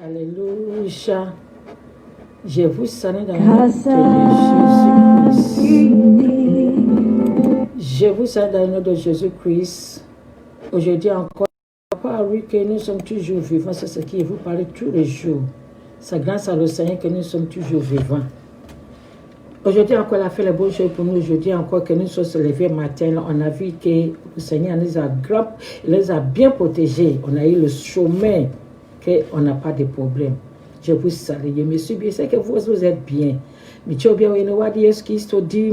Alléluia. Je vous salue dans le nom de Jésus-Christ. Je vous salue dans le nom de Jésus-Christ. Aujourd'hui encore, oui, que nous sommes toujours vivants. C'est ce qui vous parle tous les jours. C'est grâce à le Seigneur que nous sommes toujours vivants. Aujourd'hui encore, il a fait les bonnes choses pour nous. Aujourd'hui encore, que nous sommes levés matin, on a vu que le Seigneur nous a bien protégés. On a eu le chemin, qu'on n'a pas de problème. Je vous salue. Je me suis bien. C'est que vous êtes bien. Mais tu as bien vu, nous avons dit ce qui se dit.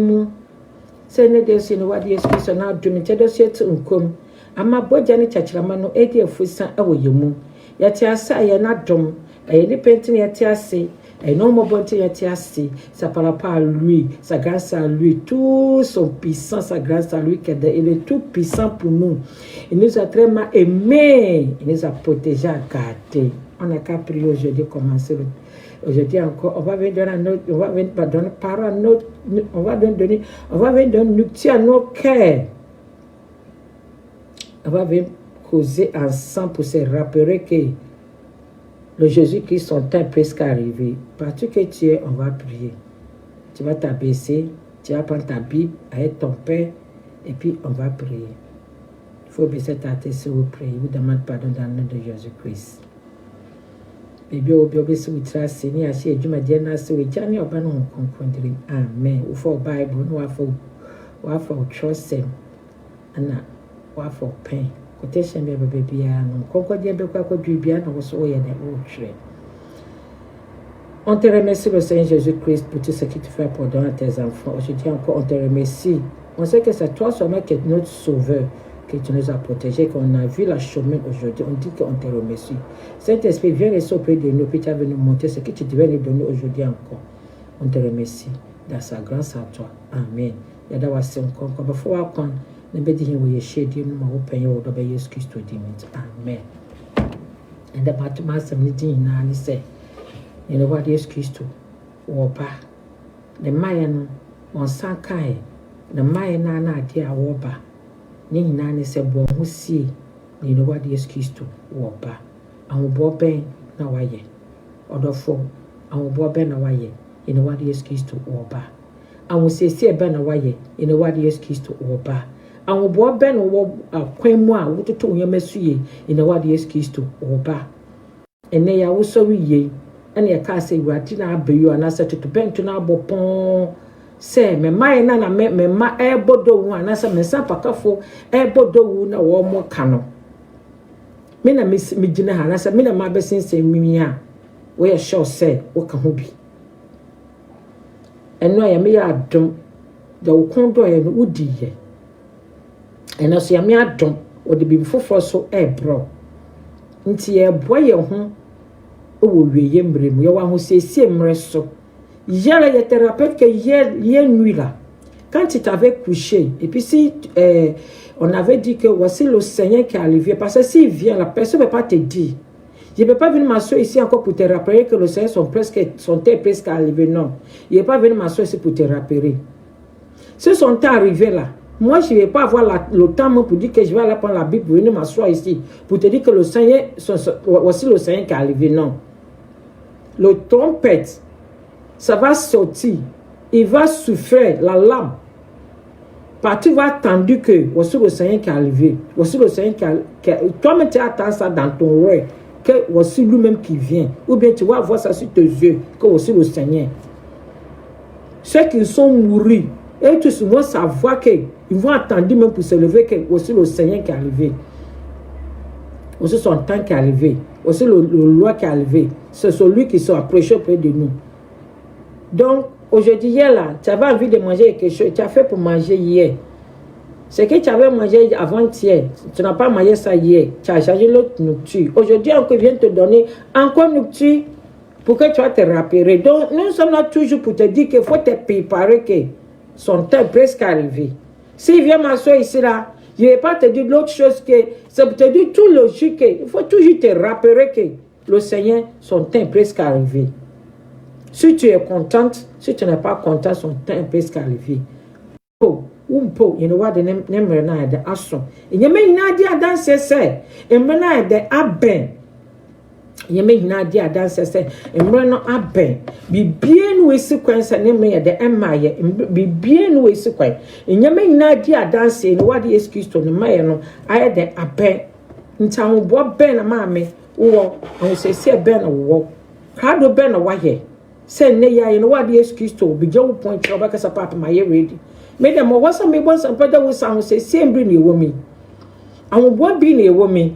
C'est ne des nous avons dit ce qui se n'a pas de c'est un com. Ama bojani chachiramano edi efusan ewo yemu. Yati asa ye na dom. Ni pentin yati ase. Non mo bonti yati ase. Ça par rapport à lui, sa grâce à lui, tout son puissant, sa grâce à lui il est tout puissant pour nous. Il nous a tellement aimés, il nous a protégés, gardés. On n'a qu'à prier aujourd'hui, commencer. Aujourd'hui encore, on va venir donner un autre, on va venir donner parole à notre, on va venir donner à nos cœurs. On va venir causer ensemble pour se rappeler que le Jésus-Christ, son temps est presque arrivé. Partout que tu es, on va prier. Tu vas t'abaisser, tu vas prendre ta Bible avec ton Père, et puis on va prier. Il faut baisser ta tête si vous priez. Vous demandez pardon dans le nom de Jésus-Christ. Et bien, si vous tracez, ni assez, Dieu m'a dit, si vous avez amen. Vous faites le Bible, vous faites le trust, vous faites le pain. Côté chambre bébé non concordien be quoi du bien non so y a des autres. On te remercie le Seigneur Jésus-Christ pour tout ce que tu fais pour donner à tes enfants. Aujourd'hui encore on te remercie. On sait que c'est toi seulement qui es notre sauveur, que tu nous as protégés, qu'on a vu la chemin aujourd'hui. On dit qu'on te remercie. Saint-Esprit, viens rester auprès de nous, puis tu vas nous montrer ce que tu devais nous donner aujourd'hui encore. On te remercie dans sa grâce à toi. Amen. Il y a d'avoir c'est encore qu'on Nebedi we shade you no open your door by Jesus Christ to dimit. Amen. And the Batman something na ni say. You know what Jesus Christ wo ba. The mayan on sankai. The mayan na dia wo ba. Ni na ni say bo hu sie. You know what Jesus Christ wo ba. An bo ben na waye. Odofo an bo ben na waye. You know what Jesus Christ wo ba. An say ben na waye. You know what Jesus Christ wo ba. An bo ben wo akwan mu a wototo nyamasu ina wade Yesu Kristo oba ene ya wo so wiye ene ya ka se wati na abayu anasa tutu bento na abopon se me mai na me ma ebodo wu anasa me sapakafo ebodo wu na wo mo kano me na me gina ha anasa me na ma besense mimi a wo ye sure se wo ka ho bi eno ya me ya adom da wo kondo ye no udiye eno so ya me adom o de bi foforo so bro nti e boye ho wo wieye mrem ye wa ho siesie mre so yele ye thérapeute que hier nuit là quand tu t'avais couché et puis si on avait dit que voici le Seigneur qui est arrivé parce que s'il vient la personne ne peut pas te dire je ne peux pas venir m'asseoir ici encore pour te rappeler que le Seigneur son temps presque arrivé non il n'est pas venu m'asseoir ici pour te rappeler si son temps arrivé là. Moi, je ne vais pas avoir le temps pour dire que je vais aller prendre la Bible pour venir m'asseoir ici. Pour te dire que le Seigneur, voici le Seigneur qui est arrivé. Non. Le trompette, ça va sortir. Il va souffler la lame. Partout va attendu que voici le Seigneur qui est arrivé. Voici le Seigneur qui est toi-même, tu attends ça dans ton rêve. Que voici lui-même qui vient. Ou bien tu vas voir ça sur tes yeux. Que voici le Seigneur. Ceux qui sont morts. Et tous vont savoir qu'ils vont attendre même pour se lever que aussi le Seigneur qui est arrivé. Aussi son temps qui est arrivé. Aussi le loi qui est arrivé. C'est celui qui s'est approché auprès de nous. Donc, aujourd'hui, hier là, tu avais envie de manger quelque chose. Tu as fait pour manger hier. Ce que tu avais mangé avant-hier, tu n'as pas mangé ça hier. Tu as changé l'autre nourriture. Aujourd'hui, on vient te donner encore nourriture pour que tu vas te rappeler. Donc, nous sommes là toujours pour te dire qu'il faut te préparer que son temps est presque arrivé. S'il vient m'asseoir ici là, je ne vais pas te dire l'autre chose que c'est pour te dire tout logique. Il faut toujours te rappeler que le Seigneur, son temps est presque arrivé. Si tu es contente, si tu n'es pas content, son temps est presque arrivé. You know what the name is the action. And you may not do a dance, say, and when I the aben. Yeme hina di adanse se emre no aben bibie no esi kwan se ne me de emaye bibie no esi kwan enyame hina di adanse no wade Yesu Kristo ne maye no aye de aben ntawo bo ben na maame wo ahosese ben na wo kado ben na waye se ne yaye no wade Yesu Kristo bigye wo point ro bakasa papa maye ready me dem wo sa me bon sa pada wo sa ahosese mbri ne wo mi ahobwo bi ne wo mi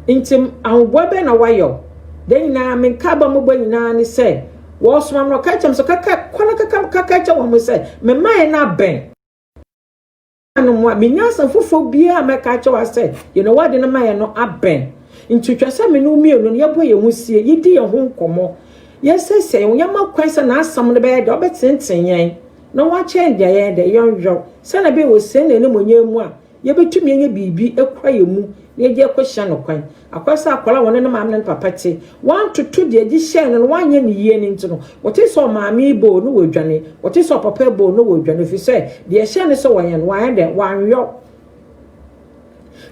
ntim ahobwo ben na wayo then na men kaba mo bani na ni say wo soma no ka chem so kaka kwana kaka cha wo mo say me mai na ben anu mo me nyasa fofo bia me ka cha wa say you know what na mai no aben ntutwa say me no mienu no yebo ye husie yidi ye ho nkomo yesese ye ma kwansa na asam no be de obetenten yen no wa chen dia ye de yonjo say na be wo se na ni monyam a ye betumi enye bibi ekwa ye mu na ye kwehia no kwan akwasa akola wona na maame na papa te 1 to 2 de agi share no wanye ne yie ni ntino wote so maame bo no wodwane wote so papa bo no wodwane fi say de share ne so wanye no wanye de wanyo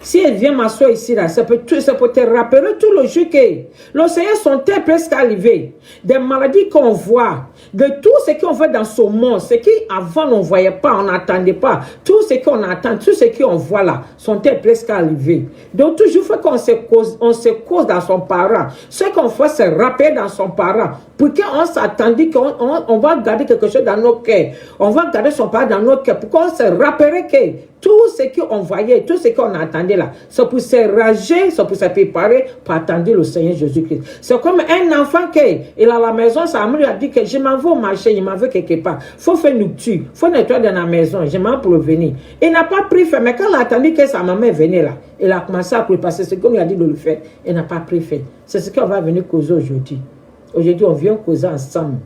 si elle vient m'asseoir ici là ça peut te rappeler tout le jeu que l'océan sont presque arrivés des maladies qu'on voit de tout ce qu'on voit dans ce monde ce qui avant on voyait pas on n'attendait pas tout ce qu'on attend tout ce qu'on voit là sont presque arrivés donc toujours faut qu'on se cause dans son parent ce qu'on fait c'est rappeler dans son parent pour qu'on s'attendait qu'on va garder quelque chose dans nos cœurs on va garder son parent dans nos cœurs pour qu'on se rappelle que tout ce qu'on voyait, tout ce qu'on attendait là, c'est pour se rager, c'est pour se préparer pour attendre le Seigneur Jésus-Christ. C'est comme un enfant qui, il a la maison, sa mère lui a dit que je m'en vais au marché, il m'en veut quelque part. Faut faire nourriture, faut nettoyer dans la maison, je m'en pour venir. Il n'a pas pris fait, mais quand il a attendu que sa maman venait là, il a commencé à préparer ce qu'on lui a dit de le faire, il n'a pas pris fait. C'est ce qu'on va venir causer aujourd'hui. Aujourd'hui, on vient causer ensemble.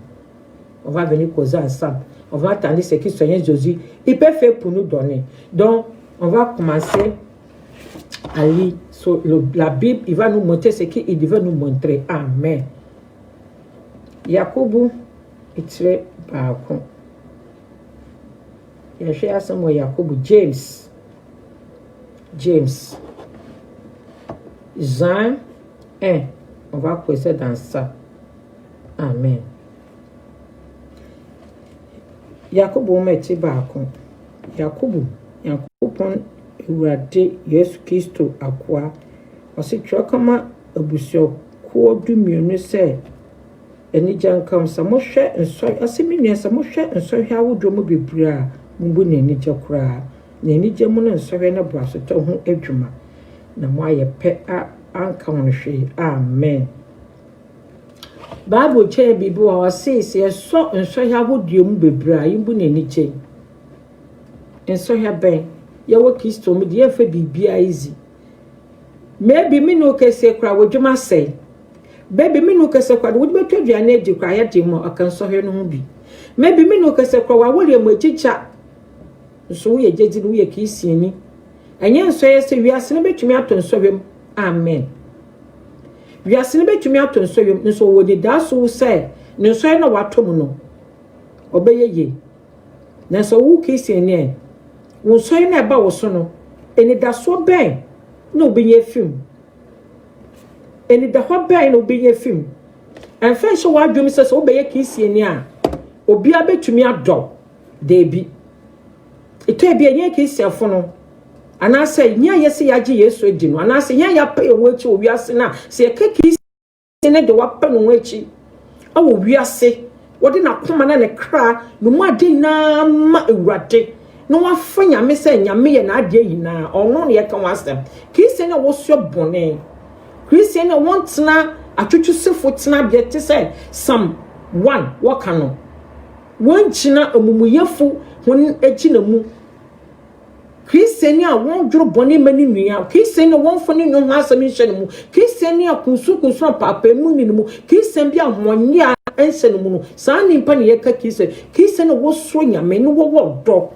On va venir causer ensemble. On va attendre ce que le Seigneur Jésus il peut faire pour nous donner. Donc, on va commencer à lire sur la Bible. Il va nous montrer ce qu'il devait nous montrer. Amen. Yakobo itire baako. Yahweh asɛm wɔ Yakobo James. Jean 1. On va causer dans ça. Amen. Yakobo meti baako. Yakobo Yankopon Ewurade Yesu Kristo akoa. Ɔse twerɛ kama abusua ko dumienu sɛ enigya nkam sɛ mohwɛ nsɔ asemini sɛ mohwɛ nsɔhwɛ awodo mu bebree a mumbu na enigya koraa. Na enigya mu na nsɔhwɛ na boasotɔ ho adwuma. Na mo ayɛ pɛ a anka ho hwee. Amen. Bible che bibi wa say so nsɔhwɛ awodo mu bebree a yimbu na enigya. Nsɔhwɛ ben ya wo Kristo mu de efa bibia easy. Maybe me no kese kra wodwuma say. Baby me no kese kra wo beto aduane adi kra ya de mo aka nsɔhwɛ no ho bi. Maybe me no kese kra wa wole mo achicha. So wo ye gedi no ye Kristiani. Enye nsɔhwɛ se wiase no betumi ato nsɔhwɛ mu. Amen. Wiase no betumi ato nsɔhwɛ mu nso wo de da so say ne nsɔhwɛ na wato mu no. Obeye ye. Na so wo Kristiani wo nsɔhwɛ na eba wo so no eni da so ben no obenye film. Eni da ho ben no obenye film. Enfa hye wa adwom se so obeye Kristiani a obi abetumi adɔ debi. Ito ebi enye Kristiafo no anase nya yesi yaje Yesu edi no anase nya ya pa ewo echi owiase na se ye ka Kristiani de wa pa no echi awo wiase wode na koma na ne kra no mu ade na ma Ewurade no wa fanya me se nyame ye na ade yina ono ne ye ka wasem Kristiani wo so bone Kristiani want na atwetwu sefo tena bia te se Psalm 1 waka no won china amumuyefo won echi na mu Kristiani a won dworo bone mani nua Kristiani won fo ne nyo asem nhye ne mu Kristiani a kunsu papa mu ni mu Kristiani bi a honye a ense ne mu no saa nimpa ne ye ka Kristiani wo so nyame ne wo do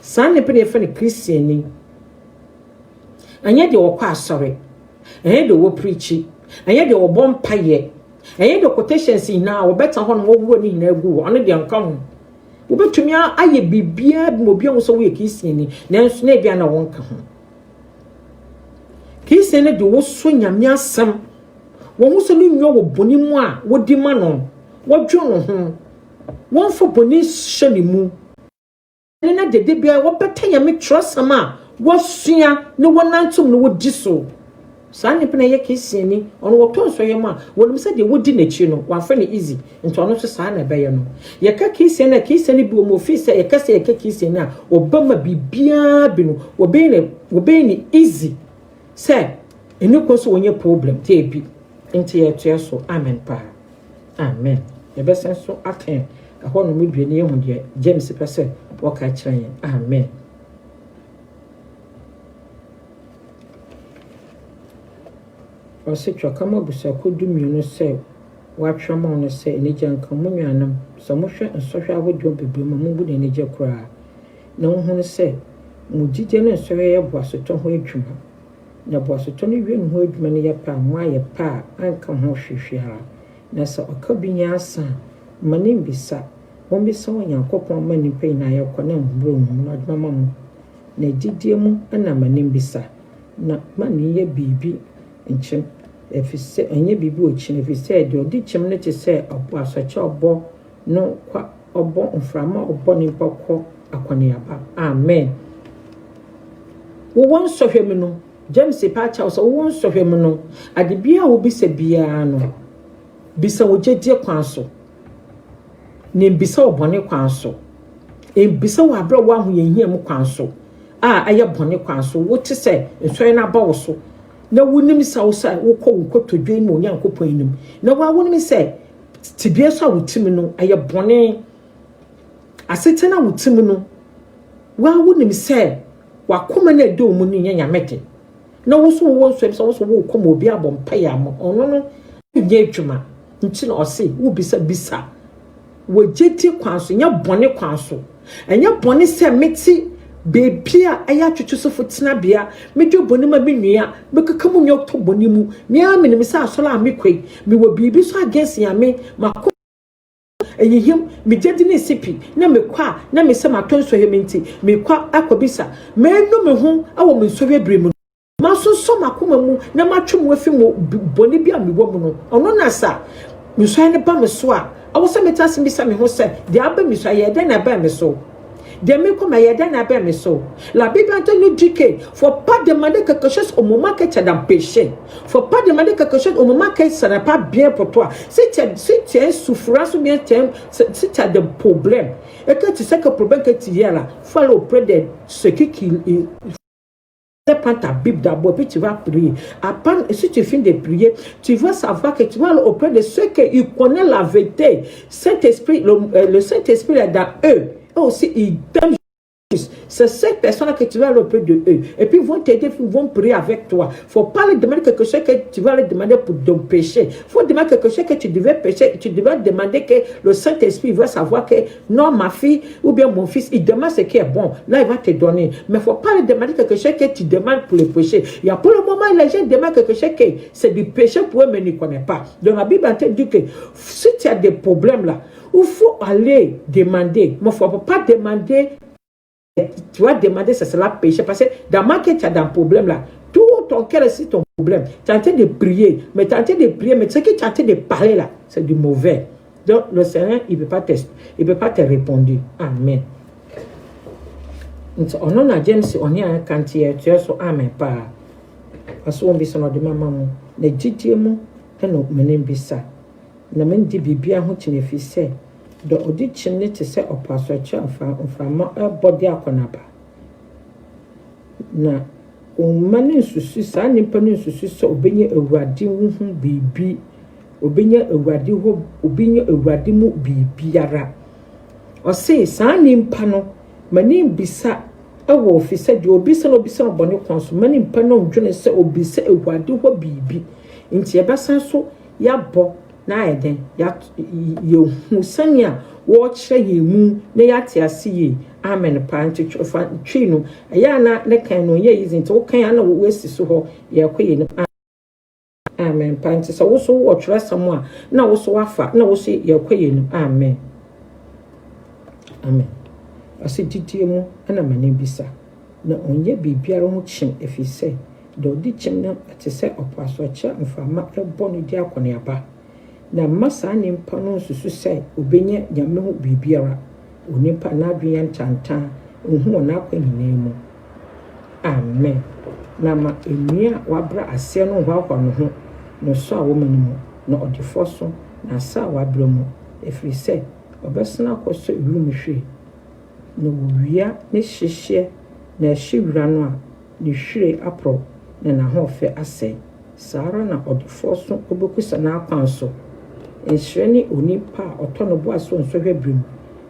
saa nimpa ne fa ne Kristiani anya de wo kwa asore anya de wo preachi anya de wo bompaye anya de quotations na wo beta ho no wo ni na agu ono de anka ho wo betumi aye bibia mo bia wo so wo Kristiani nanso na bia na wonka ho Kristiani de wo so nyame asem wo hu se no nwo wo boni mu a wodi ma no wo dwo no ho won fo boni hye ne mu na dede bia wo beta ya me trosama wo sua ne wonantum ne wodi so saa ne pena ye kisiani ono wo tonso ye ma wonum se de wodi na chi no wa fa ne easy nto ono so saa na be ye no ye ka kisiani bi o mo fi se ye ka se ye ka kisiani a obama bibia bi no wo be ni easy se eni ko so wonye problem te bi nti ye to so amen pa amen ye be senso aten ho no me due ne ye hu de James pese wo ka kire amen. Ose twakama busa kodu mienu se watwama ono se enija nka munwanam so mohwe nsohwe awodio bebremu mu bu ne je kura na wo hu se mujije ne nsohwe ye boasoto ho adwuma na boasoto ne wie ho adwuma ne ye pa mo aye pa anka ho hwehwehara na se okabinya asa manim bisa won bisa won yankopon mani pe na ye kona mbro mu na adwuma mu na didie mu na manim bisa na mani ye bibi nchim efise enye bibi ochine efise de odi chim ne se obo asoche obo no kwa obo mframa obo ni pokọ akwani aba amen wo won sohwe mu no James Pacha so wo won sohwe mu no ade bia wo bisa bia no bisa wo jedie kwan so ne bisa obone kwan so e bisa wo abra wo ahu yehia mu kwan so aye bone kwan so wo te se ensoe na ba wo so na wonim sausa wo kɔ wo kɔtodwe mu onyankopɔn anim na wa wonim sɛ tibia so awutim no ayɛ bɔne asetena awutim no wa wonim sɛ wakoma na do mu no nya nyamete na wo so wo so wo so wo kɔ obi abɔmpa ya mo ɔno no nye adwuma nti na ɔse wo bisa wo jeti kwanso nya bɔne kwanso enya bɔne sɛ meti bebia aya twetwuso fotina bia medwo bonima benua bekakamu nyo to bonimu mia menim sa asola amekwei me wo bibi so against ya me mako eyihim me jedi ne sipi na mekwa na me se matonso hementi mekwa akobisa menu me ho awo me sowe bremu maso so makoma mu na matwem wafi mu boni bia me wo mu no ono na sa me so ne ba me so a awo se metase bi sa me ho se de aba me so ye de na ba me so de me comme il y a d'un appel so la Bible nous dit que faut pas demander quelque chose au moment que tu es dans péché, faut pas demander quelque chose au moment que ça n'est pas bien pour toi. Si tu as une souffrance ou bien si tu as des problèmes et que tu sais que le problème que tu as là, faut aller auprès de ceux qui prends ta Bible d'abord, puis tu vas prier. Après, si tu finis de prier, tu vas savoir que tu vas aller auprès de ceux qui connaissent la vérité. Saint-Esprit, le Saint-Esprit est dans eux. Aussi, ils donnent justice. C'est cette personne que tu vas aller auprès de eux. Et puis, ils vont t'aider, ils vont prier avec toi. Il ne faut pas leur demander quelque chose que tu vas leur demander pour ton péché. Il faut demander quelque chose que tu devais pécher. Tu devais demander que le Saint-Esprit va savoir que non, ma fille ou bien mon fils, il demande ce qui est bon. Là, il va te donner. Mais il ne faut pas leur demander quelque chose que tu demandes pour le péché. Il y a pour le moment, les gens demandent quelque chose que c'est du péché pour eux, mais ils ne connaissent pas. Donc, la Bible te dit que si tu as des problèmes là, il faut aller demander. Mais il ne faut pas demander. Tu vas demander si c'est la péché. Parce que dans ma quête, tu as un problème là. Tout ton cœur, c'est ton problème. Tu es en train de prier. Mais tu es en train de prier. Mais ce que tu es en train de parler là, c'est du mauvais. Donc le Seigneur, il ne peut pas te répondre. Amen. On a James, on est un cantier. Tu es sur Amen. Pas. Parce qu'on vit sur notre maman. Les dix mots, et nous menons ça. Nous menons des bibiens, tu ne fais ça. The audition to say or pastor from a body akonaba. Na o mani susu sa nipa ni susu so obenye awurade hu bibi obenye awurade ho obenye awurade mu bibiara o say sa nipa no mani bisa awo ofisa de obisa no bisa no bone kwanso mani nipa no dwene se obisa awurade ho bibi nti ebesan so ya bo na eden ya hu sania wo kire yemu na ya te asiye amen pa nti twi no ya na ne kan no ye yizi nti wo kan na wo esi so ho ye koye no amen pa nti so wo so wo kire samo a na wo so wafa na wo so ye koye no amen amen asi titi mu ana mane bisa na onye bibiara ho chin efise do di chimna te se opaso che mfama ebo no di akoneaba na masa nimpa no susu se obenye nyame ho bibiara onipa na adwen ntantan ohu na akwanina mu amen na ma enua wabra ase no hwa no ho no so a wo manimu na odifo so na sa wabra mu efiri se obesena akoso wiru hwe no wia ne hyehye na hywira no a ne hwire apro na ho fe ase sara na odifo so obekusa na akwanso enhyereni onipa otono bo aso nsohwe brim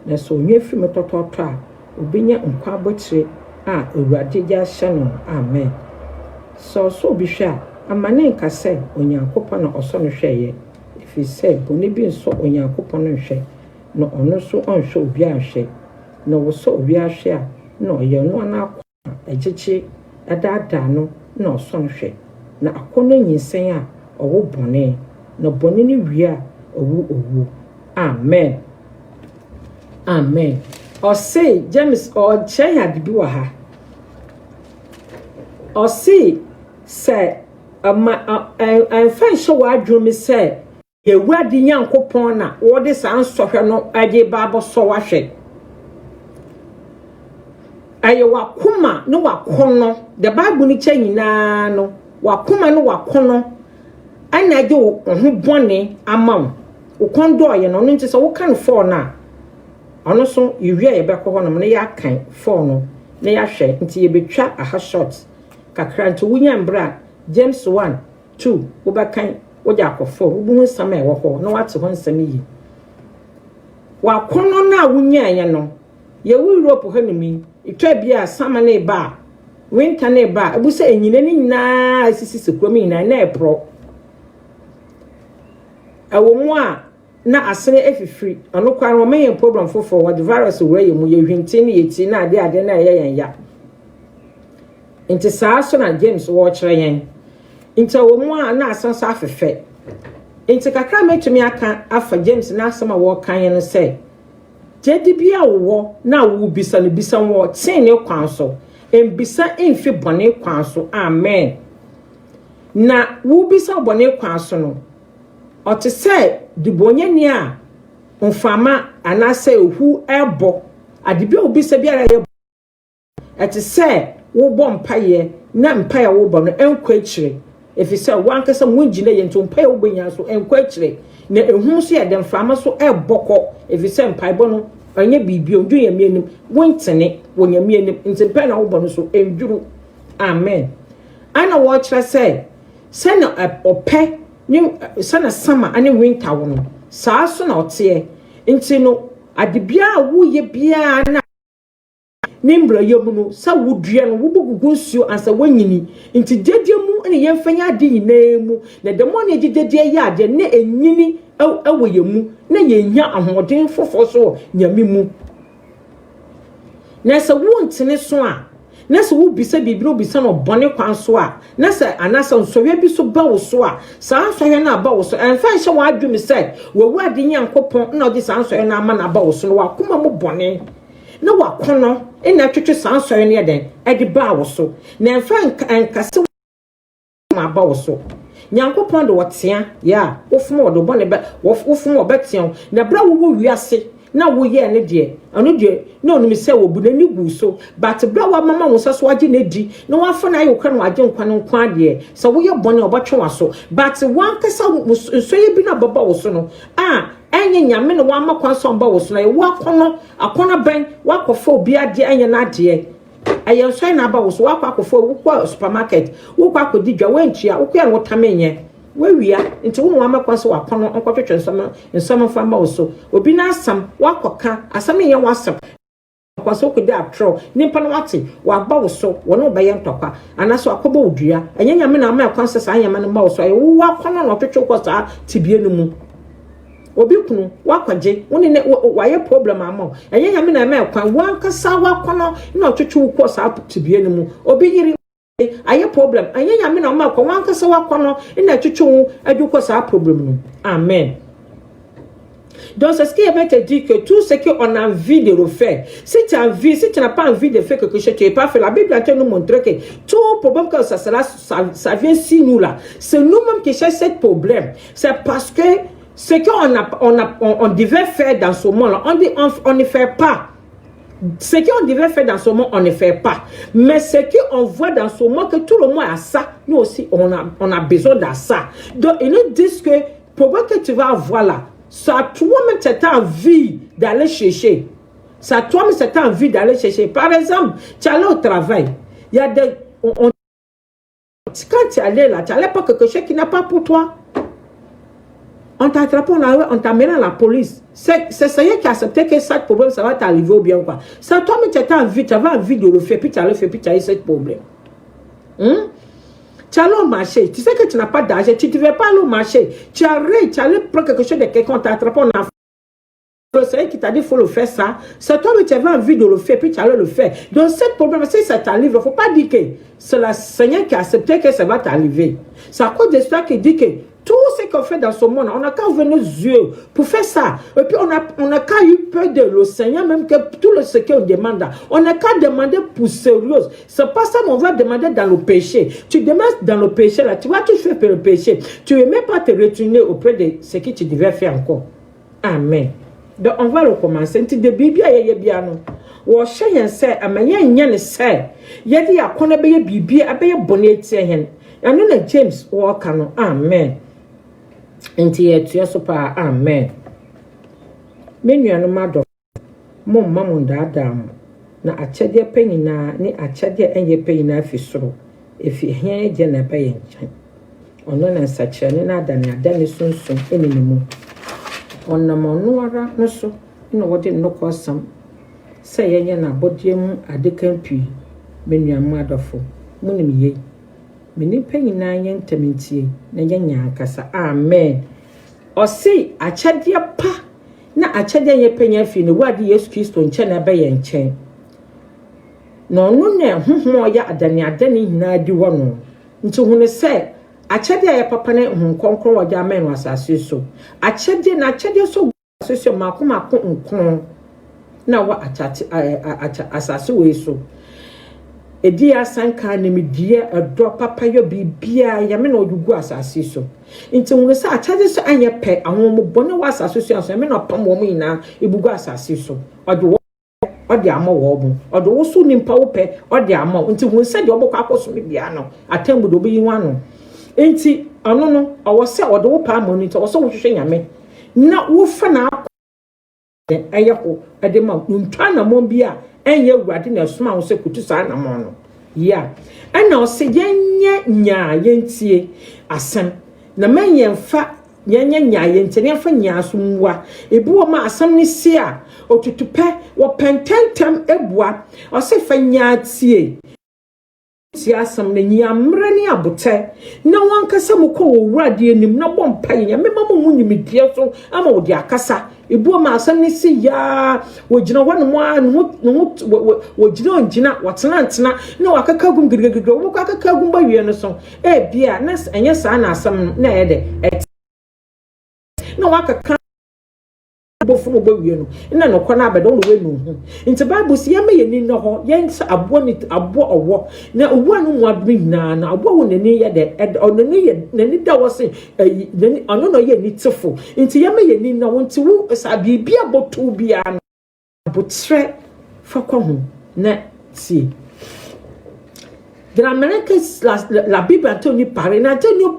na so onwe fi metototo a obenya nkwa abotire a ewurade gya hye no amen so bi hwe a amane nkase onyankopon na oso no hweye efi se boni bi nso onyankopon no hwe no ono so onhwe obi ahwe na wo so obi ahwe a na oye no na akwa egichi adada no na oso no hwe na akono nyinsen a owo bone na bone ni wi a owu amen amen or say James or Chey had do ha or say I find so wadru me say ye wadi nyankopon na wo de san sohwe no ade babo so wahwe aye wakoma no wakono the bible ni che nyina no wakoma no wakono ana je wo ho bone amam wo kondo ye no nti so wo kan for na ono so yiwia ye bekọ ho no ne ya kan for no ne ya hwe nti ye betwa aha short kakra nti wunya mbra James 1 2 wo bekan wo ja akofo wo bu nsam e wo ho no wate ho nsam yi wakono na wunya ye no ye wu Europe ha nimi itwa bia sama na ba winter na ba ebu se enyine ni nyina asisi sekromi nyina na epro awomu a na asene efifiri ono kwa no meyen problem for what virus we yemu ye hwinti ni yeti na ade na ye ya nti saa so na James wo kire yen nti awomu a na asansa afefe nti kakra metumi aka afa James na asama wo kan yen se jedi bia wo na wo bisa ne bisa wo tin ne kwan so embisa emfi bone kwan so amen na wo bisa bone kwan so no ote se dibonye ni a mfama anase ohu ebo adibia obisa biara ye ete se wo bom mpaye na mpaye wo bo no enkwa kire efise wankasa munjine ye nto mpaye wo benya so enkwa kire na ehun so ye de mfama so ebokọ efise mpaye bo no anya bibio ndu ye mienim wontene wonya mienim nti mpaye na wo bo no so enduru amen ana wo kire se na ope ni sana sama ane winter wono saa so na ote nti no adibia wo ye bia na nimbra yemu no sa wudua no wubugugu nsuo ansa wanyini nti dedie mu ene yemfanya ade nyinaa na demo na dedie ya ade na enyini awo yemu na yenya ahoden fofo so nyame mu na sa wontene so a na sa wo bisa bibiro bisa no bone kwan so a na sa anasa nsowe bi so ba wo so a sa ansowe na ba wo so enfa hye wa adwumi se wo ade nyankopon na odi sa ansowe na ama na ba wo so no wakoma mo bone na wakono ina twetwe sa ansowe ne den ade ba wo so na enfa nkase ma ba wo so nyankopon de wotea ya wofuma wo do bone ba wofuma obetia na bra wo wiase na wo ye ne de anu de na onu mi se wo bu na ni gu so but bra wa mama wo so age na di na wa fa na ayo kra no age nkwa no nkwa de so wo ye bone obotwe wa so but wan kasa so ye bi na baba wo so no enye nyame no wa makwa so mba wo so na wo akono ben wa kofo obi ade enye na ade ayen so na ba wo so wa kofo wo kwa supermarket wo kwa kodi dwa wentua wo kwa no tamenye wewia nti wo wa makwa so akono onkotwetwe nsama fa mba wo so obi na asam wa koka asam ye wasam kwa so kodi atro nimpa no wate wa ba wo so wo no ba ye ntokwa anaso akoba odua enye nyame na ma kwanse sa anyama no ma wo so wo akono no twetwe ko sa tibie no mu obi kunu wakwaje woni ne waye problem ama enye nyame na ma kwan wankasa wakono na twetwe ko sa tibie no mu obi yiri aye problem enye nyame na ma kwan wankasa wakono na twetwe adwuko sa problem no amen Donc, c'est ce qui va te dire que tout ce qu'on a envie de refaire, si tu as envie, si tu n'as pas envie de faire quelque chose, tu n'es pas fait. La Bible a nous montrer que tout problème que ça vient si nous là. C'est nous-mêmes qui cherchons ce problème. C'est parce que ce qu'on devait faire dans ce monde-là, on ne fait pas. Ce qu'on devait faire dans ce monde, on ne fait pas. Mais ce qu'on voit dans ce monde, que tout le monde a ça, nous aussi, on a besoin de ça. Donc, ils nous disent que pour que tu vas avoir là, ça toi-même, tu as envie d'aller chercher. Ça toi-même, tu as envie d'aller chercher. Par exemple, tu allais au travail. Il y a des... quand tu allais là, tu n'allais pas quelque chose qui n'a pas pour toi. On t'attrape, on t'amène à la police. C'est ça qui a accepté que ce problème, ça va t'arriver ou bien quoi. Ça, toi, mais tu avais envie de le faire, puis tu as le fait, puis tu as eu ce problème. Tu allais au marché, tu sais que tu n'as pas d'argent, tu ne devais pas aller au marché. Tu allais prendre quelque chose de quelqu'un, on t'attrape, on a le Seigneur qui t'a dit qu'il faut le faire ça. C'est toi, mais tu avais envie de le faire, puis tu allais le faire. Donc, ce problème, si ça t'arrive, il ne faut pas dire que c'est le Seigneur qui a accepté que ça va t'arriver. C'est à cause de ça qu'il dit que tout ce qu'on fait dans ce monde, on n'a qu'à ouvrir nos yeux pour faire ça. Et puis, on n'a qu'à eu peur de le Seigneur, même que tout ce qu'on demande. On n'a qu'à demander pour sérieux. C'est pas ça qu'on va demander dans le péché. Tu demandes dans le péché, là, tu vas tout faire pour le péché. Tu ne veux même pas te retourner auprès de ce que tu devais faire encore. Amen. Donc, on va recommencer. Tu de Bibia et bien non. Ou chien sait, à manière n'y sait. Yadi a qu'on a bien Bibia, a bien bonnet tien. Et nous, James Walker, amen. Nti etua so pa amen. Me nuanu mado mo mamu dada mo na akyede panyina ne akyede enye panyina fi soro efi hia je na ba yenkan ono na nsakyerɛ ne na adane sunsun enenimu onam ono ara no so na wode nnoko sam sɛ yenye na abodie mu adekan pii me nuanu adofo munim ye meni panyina yen tamintie na yenya akasa amen. Osi akyade pa na akyade ye panya fi ne wadi Yesu Kristo nche na ba ye nchen no no na hoho ya adane hina di wono nti hunu se akyade ya papa ne honkonkron wode amen wasase so akyade so asese makoma ko nkron na wa akyate asase we so edi asanka ne medie edo papa yo bibia ya me na odugu asase so nti wo se akyade so anye pe ahom bone wa asase so aso me na pam wo mu ina ebugu asase so ode ama wo bu ode wo so nimpa wo pe ode ama nti wo se de obokwa akoso me bia no atambu do bi wano nti ano no owo se ode wo pa amoni nti owo so wo hwehwe nyame na wo fa na ayeko ade ma ntwa na mo bia enye wurade na soma wo se kutu sa na mo no ya ana o se nya yentie asem na menye mfa nya yentie ne fa nya asumwa ebu o ma asem ne si a otutupe wo pententem ebua o se fa nya tie ti asem na nya mra ne abote na wankasa mo ko wurade anim na bom paye nya mema mo nyimidie so ama wo di akasa ebu ma asem ne si ya wogina wanu mo wogina onjina watena ntena na wakaka gum gidigidi wo wakaka gum ba wie no so bia na enye sa na asem na ede na wakaka bofu no ba wie no na no kwana abeda no we no nti bible si yema yeni no ho yensa abo ni abo owo na owo no mu admi na na abo wo nani ye de onani ye nani da wo se nani ono no ye ni tifo nti yema yeni no wo nti wo sa bibia botu bia no botre fakwa hu na si la Bible Antonio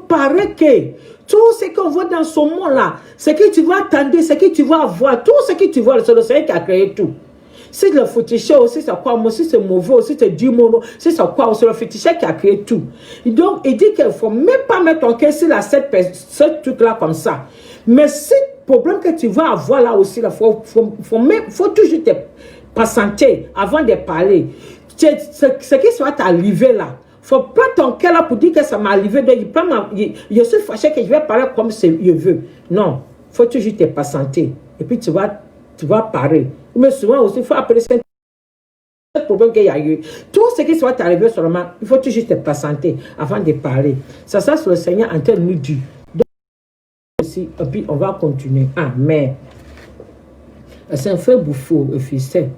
paraît que tout ce qu'on voit dans ce monde-là, ce que tu vas attendre, ce que tu vas avoir, tout ce que tu vois, c'est le Seigneur qui a créé tout. Si le féticheur aussi, c'est quoi, si c'est mauvais, aussi c'est du mono, si c'est quoi, c'est le féticheur qui a créé tout. Donc, il dit qu'il ne faut même pas mettre ton cœur sur cette truc-là comme ça. Mais si le problème que tu vas avoir là aussi, il faut toujours te patienter avant de parler. Ce qui soit arrivé là, faut pas ton cœur là pour dire que ça m'est arrivé. Je suis fâché que je vais parler comme je veux. Non, faut toujours te patienter. Et puis tu vas parler. Mais souvent aussi, il faut apprécier ce problème qu'il y a eu. Tout ce qui soit arrivé seulement, il faut toujours te patienter avant de parler. Ça, c'est le Seigneur en train de nous dire. Donc, aussi, et puis on va continuer. Amen. asanfa bufo efise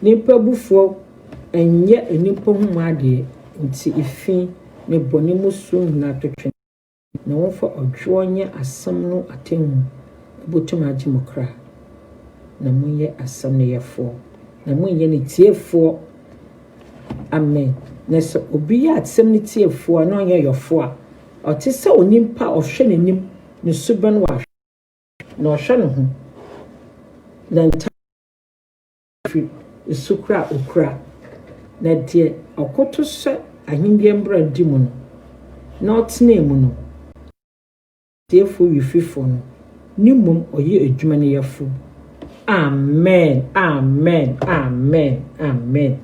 nimpa bufo enye nimpa hu ade nti ifi ne boni musu na totwe na wonfa odwo nya asam no atenhu botum agimokra na munye asam ne yefo na munye ne tiefo amen na so obi ya atsem ne tiefo na onye yofo a otise onimpa ohwe nenim ne suban wa na ohwe ne ho na nta isukra okra na de okoto se ahindie mbra di mu no na otene mu no tiefo wififo no nimum oye adwuma ne yefo amen amen amen amen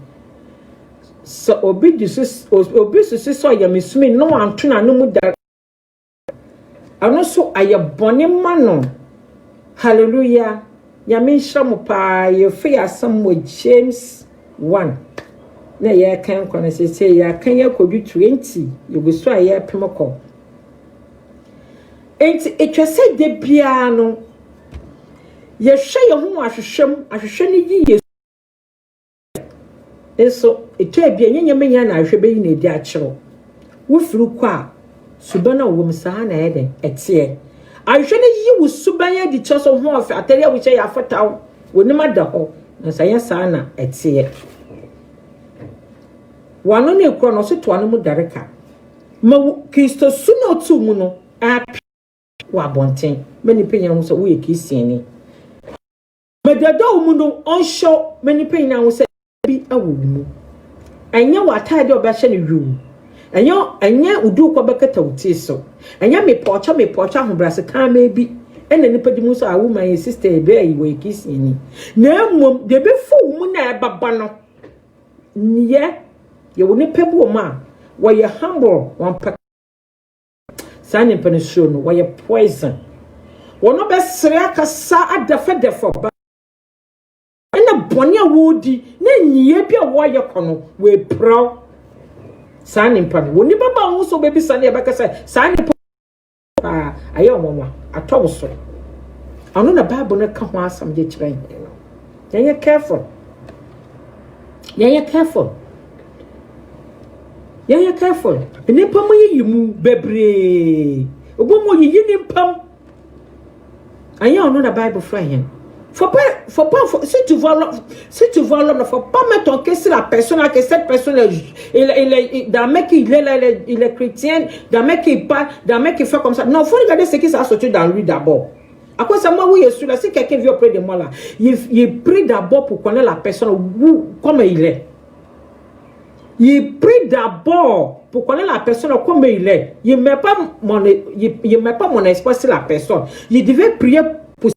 so obi so ya mesumi no antuna no mu da ano so ayebone ma no hallelujah ya me nhyamu pa ye fe asam wo James 1 na ye kan kwana se ya kan ya kodu 20 ye go so aye pemoko enti etwese de bia no ye hwe ye ho ahwehwem ne yi eso etwa bia nyenye menya na ahwe beyi na edi akiro wo firu kwa subana wo msa na ede etie ahwe ne yi wo subanya di choso ho afa atare wo che ya fataw wonima da ho na sanya sa na etie wano ne kro no so to anu mu dareka ma Kristo suno tu mu no wa bonten mani penya ho so wo ye Kristiani medado mu no onsho mani penya ho so bi awumu anya watade obehye ne wu anya udu kwa bekata uti so anya mepocha hobrase kan ma bi ena nipa di mu so awu my sister ebe ayi wo Kristiani na mom de be fu mu na ebaba no nye ye wo nipa bu ma wo ye humble one pack sane penisho no wo ye poison wono be sere akasa adafedefo ba ena boni awodi na nyiye bi a wo ye kono we pro sane mpa woni baba wo so bebi sane e bekasa sane aye omoma atowo so anu na bible no ka ho asam je kire yen careful yen careful nipa mo yimu bebre obo mo yiyi nipa aye anu na bible fra hen faut pas si tu vois l'homme faut pas mettre ton cœur sur la personne que cette personne il d'un mec il est chrétien d'un mec qui parle d'un mec qui fait comme ça non faut regarder ce qui s'est sorti dans lui d'abord à quoi ça moi oui je suis là si quelqu'un vient auprès de moi là il prie d'abord pour connaître la personne comme il est il prie d'abord pour connaître la personne comme il est il met pas mon espoir sur la personne il devait prier pour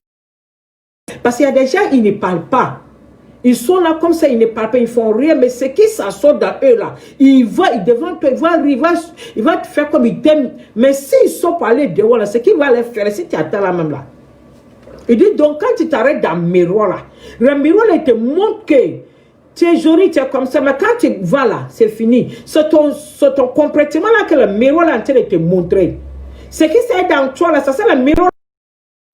parce qu'il y a des gens ils ne parlent pas ils sont là comme ça ils ne parlent pas ils font rien mais ce qui s'assoit dans eux là il devant toi il va te faire comme il t'aime mais s'ils sont parlés dehors là ce qu'il va les faire si tu attends là même là il dit donc quand tu t'arrêtes dans le miroir là te montre que tu es joli, tu es comme ça, mais quand tu vas là, c'est fini. C'est ton comportement là que le miroir là en train de te montrer. Ce qui c'est dans toi là, ça c'est le miroir.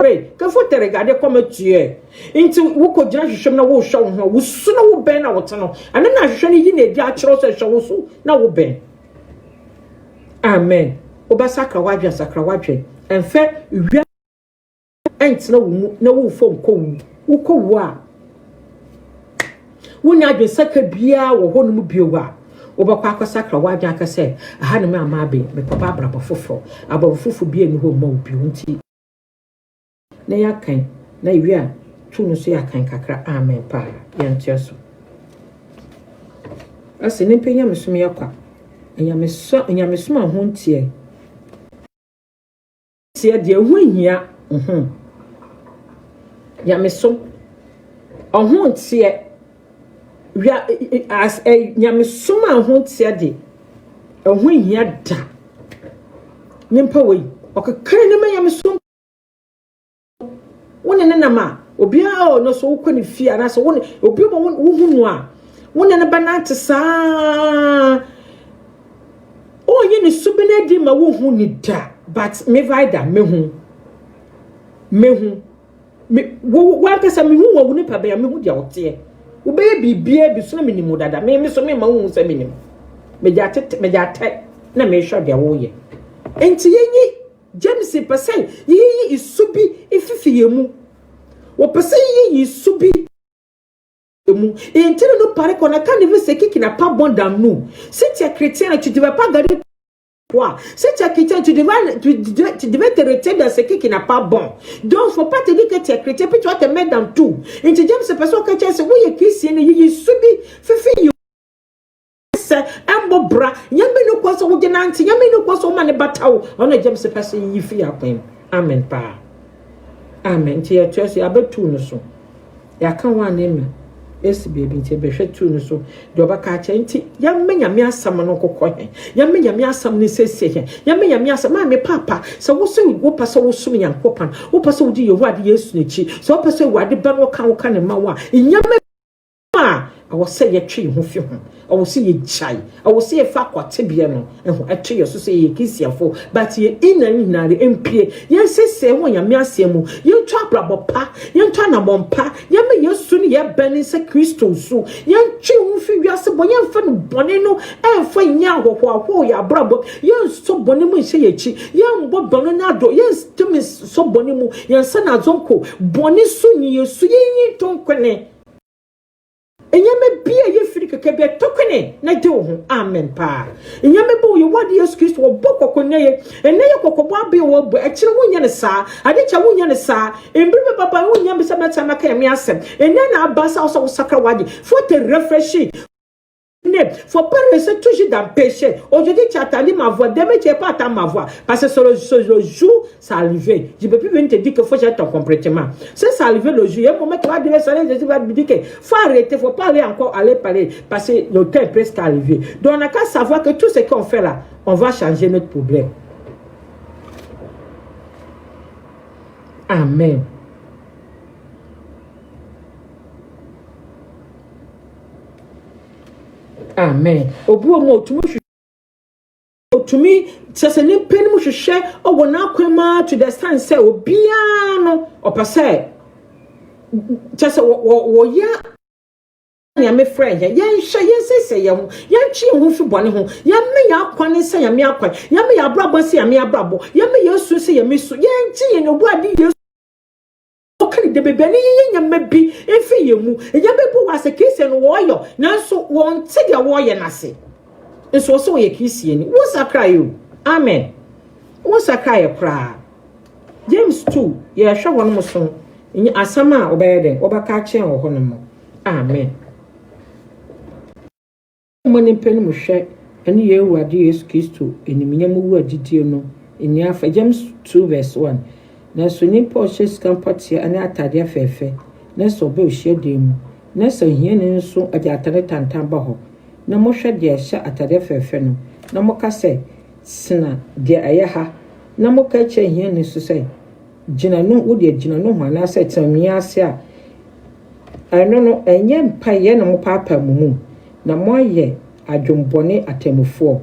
Qu'il faut te regarder comme tu es. Inti wuko jina jishom na wo shaw ho, wusu na wo ben na wotono. Ana na hwehwe yi na di a kiro so shaw so na wo ben. Amen. Oba sakra wadwe. Enfe wi ent na wo na wo fom ko wo a wonya adwe saka bia wo ho no mu biowa obakwa akosakra wadwe akase aha ne me amabe me papa abrabo foforo ababo fofo bia ni ho ma obi unti na yakan na iwia tunu so yakan kakra amen pa yantiaso ase ne penya mesum yakwa enyamesum ho ntie tie de hu hia yamesum ho ntie wia as nyamesum ho ntie de hu hia da nimpa wei okekere ne nyamesum wone ne nama obi a no so wokɔ ne fie ana so wone obi mo wohunu a wone ne banate saa o ye ne subene di ma wohu ni da but me vida mehu me wa pesa me hu wo nipa be me hu dia wote wo be bibia bi so na minimu dada me so me ma hu se minimu me jate na me hwe dia wo ye enti yenyi James pese yi isubi ififi yemu wo pese yi isubi emu enti no pare kona kan ne se kiki na pa bonda no c'est chrétien tu devais pas garder toi c'est chrétien tu devais te retirer dans ce qui n'a pas bon donc faut pas te dire que tu es chrétien puis tu vas te mettre dans tout enti James pese o ka che se wo ye christian yi isubi fifi ambo bra nyame no kwaso wo genanti nyame no kwaso ma ne batawo ona James pese yi fi akwem amen pa amen ti ya twese abetu no so ya kan wa ne me esi baby nti behwe tu no so de obaka cha nti nyame nyame asam no kokohe nyame nyame asam ne sese nyame nyame asam ma me papa so wo so wo pase wo sum yankopan wo pase wo di Yehovah de Yesu nechi so wo pase wo ade ba no kan wo kan ne ma wa nyame ma I was say ye tree ho fi ho I will see ye chai I will see ye fa kwate bia no eho etwe ye so say ye kisiafo but ye inari empie ye sese ho nyame asemu ye ntwa abrabopa ye ntwa na bompa ye me Yesu ne ye bani se Kristo so ye ntwe ho fi wiase bo ye mfa no bone no emfa nya hoho ya abrabo ye so bone mu hye ye chi ye mbo bone na do ye stimi so bone mu ye nsa na zonko bone so ni Yesu ye yin tonkwene enyame bia ye firi keke tokene na de ho amen pa enyame bo ye wade Yesu Kristo wo bokoko neye eneye kokobo abe wo bo ekire wonya ne saa ade cha wonya ne saa embribe papa wonya be samata maka ya me asem enya na abasa wo sakra wade for te refresh faut pas rester toujours dans le péché. Aujourd'hui, tu as entendu ma voix. Demain, tu n'as pas entendu ma voix. Parce que sur le jour, ça arrive. Je ne peux plus venir te dire qu'il faut gérer ton comportement. Si ça arrive le jour, il y a un moment où tu vas devoir saler, je vais te dire qu'il faut arrêter, il ne faut pas aller encore aller parler. Parce que le temps est presque arrivé. Donc, on a qu'à savoir que tout ce qu'on fait là, on va changer notre problème. Amen. Amen. Obu mo otumi sese ni pen mu hwehwe obo na kwema to the stand say obia no opase sese wo ya ya me friend ya hwe ye sese ye ho ya twi ho fi bone ho ya me ya akwane se ya me akwan ya me ya brabo se ya me abrabo ya me yesu se ya me su ya nti ye no bu ade yesu de bebe ni nyame bi efi yemu nyame bu wase Christian wo yo nanso won te de wo ye nase nso so ye Christian ni wo sakra yo amen wo sakra ye kra James 2 ye hwe won mo so asama obeyede obaka chen wo hono mo amen mo ni pen mo hwe eni ye wade Yesu Kristo eniminyam wu adidie no eni afa James 2 verse 1 na so ni Porsche campati ane atade afefe na so be ohie dem na so hie ne nso ade atade tantan ba ho na mo hwe de hye atade afefe no na mo ka se sina de aye ha na mo ka che hie ne so se gina no wo de gina no ho na se tami ase a ano no enye mpa ye na mo papa mumu na mo ye adwombone atemufo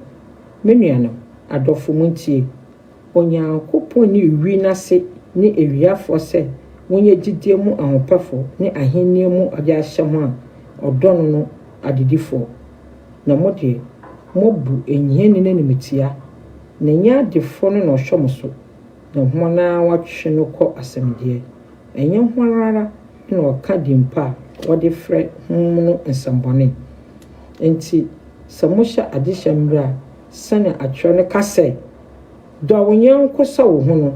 menua no adofo muntie onyankopon ni wi na se ni ewiafo se wonye gidie mu ahopafo ni ahenni mu ade ahye ho a odono no adidifo na mode mobu enyieni ne nimitia na nya defo no na ohwomoso na hona watwe no kɔ asemdie enye hwanara na oka dimpa wode frɛ no nsambone enti samusha adisha mbra sane atwe no kase do awonyan kosa wo ho no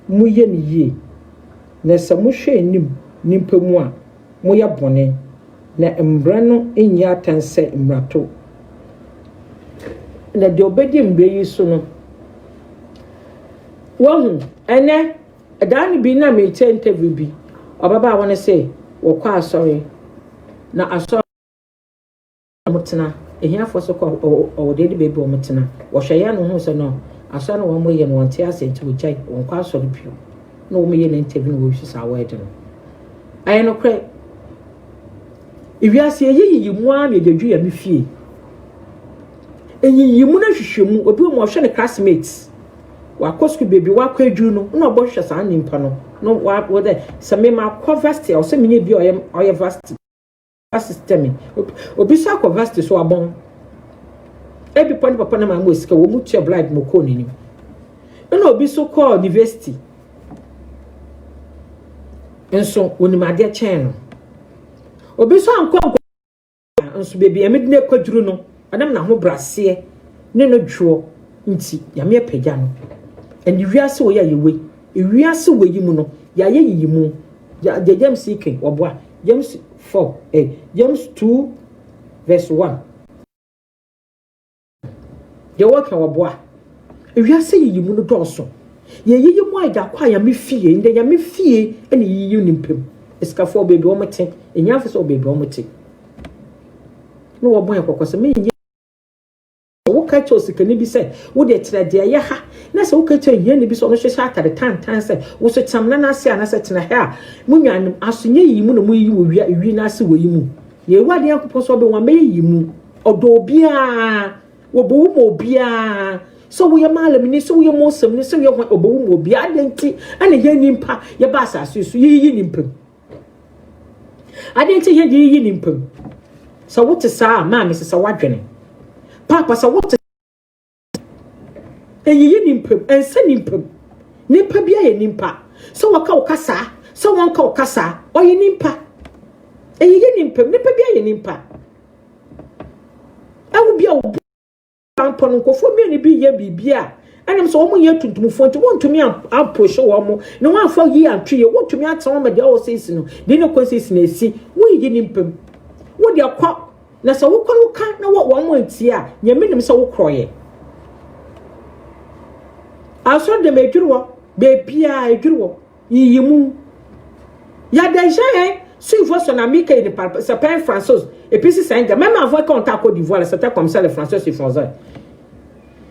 muye ni yie na samuhwe enim nimpa mu a moya bone na mbra no enyi atanse mrato na de obedi mbra yi so no wo ene dan bi na me interview bi obaba wona say wo kwa asori na asori mutena ehiafo so ko o de baby o mutena wo hweye no hu se no asori no wo moye no wonte ase nti wo jai wo kwa asori bio no wo moye na interview no wo hwisa word no aye no kre ewiase yeyi mu a me dedwu ya me fie enyi mu na hwehwemu obi mo hwe ne classmates wa kosku baby wa kwadwu no na obohwe saa nimpa no wa de se me ma coversty o se me bi oye vast system obi so coversty so abon ebi point papa na ma mo sika wo mutu blind mo ko ni na obi so call university enso onimade chen no obi so anko enso baby emedine kwaduru no adam na ho brase ne no dwo nti ya me pagya no eni wiase wo ya yewe wiase wo yimu no ya ye yimu ya James ike oboa James 4 James 2 verse 1 ye woka oboa wiase yimu no doso ye yimu aida kwa ya me fie nde ya me fie eni yiyu nimpem eskafo baby wo mete enyafe so baby wo mete no wo bon yakokose me kacho sikani bi se wo de trade ya ha na se wo kacho hia ni bi so no hwehwe atade tantan se wo so chamna na ase ana se tena ha munwan asonye yi mu no mu yi wo wi na ase wo yi mu ye wade yakopɔ so be wa me yi mu odo bia wo bo wo bia so wo ye malam ni so wo ye mosem ni so wo ye obo wo bia adenti ana ye nimpa ye ba asase so yi nimpam adenti ye yi nimpam so wo te sa ma me se sa wadwene papa so wo eyi nimpem ense nimpem nimpa bia ye nimpa so waka okasa so wonka okasa oyi nimpa eyi nimpem nimpa bia ye nimpa awu bia wo pampo no kofo mi ni bi ye bibia enem so wo ye tuntumfo nti wontumi aposho wo mo ne wo afa yi antwe wontumi aten wo me de wo sisi no de ne konsisi na esi wo yi nimpem wo de akwa na so wo ka na wo mo ntia nyame nim so wo kroye aso de medwuro be bia edwuro yiyimu ya deja si vous son ami qui ne parle c'est pas un français et puis si c'est un gars même avant qu'on t'a Côte d'Ivoire c'était comme ça les français se font ça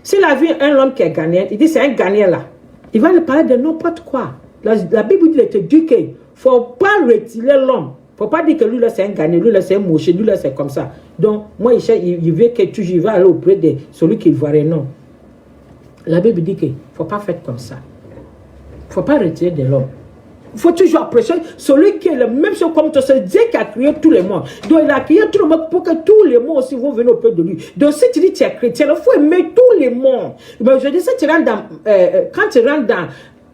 s'il a vu un homme qui est ghanéen il dit c'est un ghanéen là il va lui parler de n'importe quoi la Bible dit il te dit que faut pas retirer l'homme faut pas dire que lui là c'est un ghanéen lui là c'est un moche lui là c'est comme ça donc moi il veut que toujours il va aller auprès de celui qui voit non. La Bible dit qu'il ne faut pas faire comme ça. Il ne faut pas retirer de l'homme. Il faut toujours apprécier celui qui est le même chose comme toi. C'est Dieu qui a créé tous les mondes. Donc il a créé tout le monde pour que tous les mondes aussi vont venir auprès de lui. Donc si tu dis que tu es chrétien, il faut aimer tous les mondes. Ben, je dis, si tu rentres dans, quand tu rentres dans